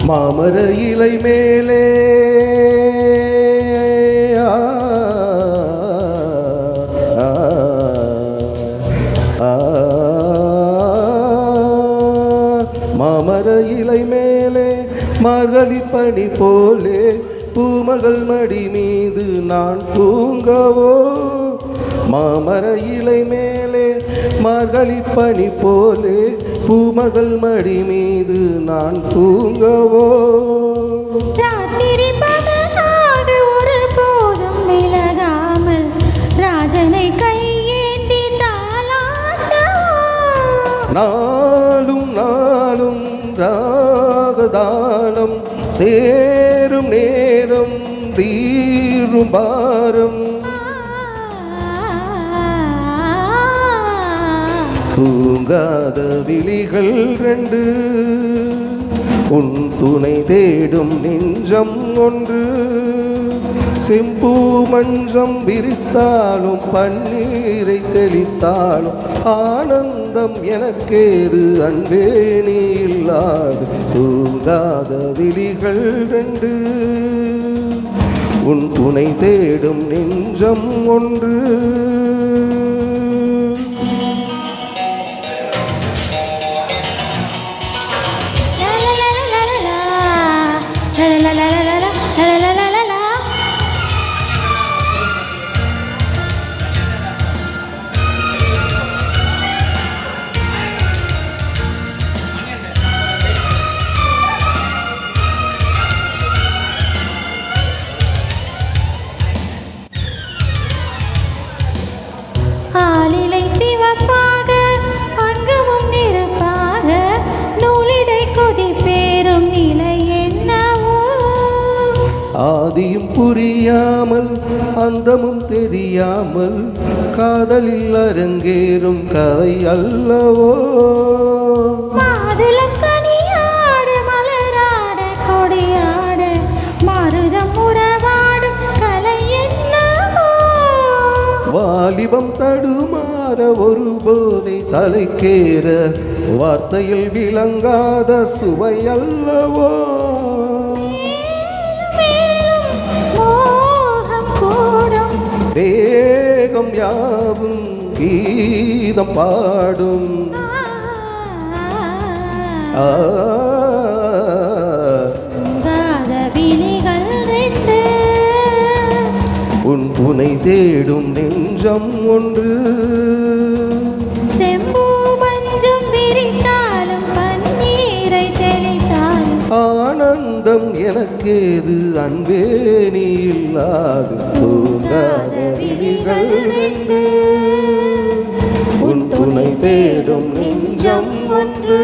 மாமர இலை மேலே மாமர இலை மேலே மார்கழி பனி போலே பூமகள் மடி மீது நான் தூங்கவோ மாமர இலை மேலே மார்கழி பனி போலே பூமகள் மடி மீது நான் தூங்கவோ ராத்திரி பகலாக ஒரு போதும் விலகாமல் ராஜனை கையேந்தி தாலாட்டவோ நாளும் நாளும் ராகதானம் சேரும் நேரம் தீரும் பாரம் தூங்காத விழிகள் ரெண்டு உன் துணை தேடும் நெஞ்சம் ஒன்று செம்பூ மஞ்சம் விரித்தாலும் பன்னீரை தெளித்தாலும் ஆனந்தம் எனக்கேது அன்பே நீ இல்லாது தூங்காத விழிகள் ரெண்டு உன் துணை தேடும் நெஞ்சம் ஒன்று ஆலிலை சிவப்பாக அங்கமும் நிறப்பாக நூலிடை கொதி பேரும் நிலை என்னவோ ஆதியும் புரியாமல் அந்தமும் தெரியாமல் காதலில் அரங்கேறும் கதை அல்லவோ மாதுளம் கனியாட மலராட கொடியாட மருதம் உறவாடும் கலை என்னவோ வாலிபம் தடுமாற ஒரு போதை தலைக்கேற வார்த்தையில் விளங்காத சுவை அல்லவோ மோகம் கூடும் தேகம் யாவும் கீதம் பாடும் விழிகள் ரெண்டு உன் துணை தேடும் நெஞ்சம் ஒன்று செம்பூ மஞ்சம் விரித்தாலும் பன்னீரை தெளித்தாலும் ஆனந்தம் எனக்கேது அன்பே நீ இல்லாது தூங்காத விழிகள் ரெண்டு உன் துணை தேடும் நெஞ்சம் ஒன்று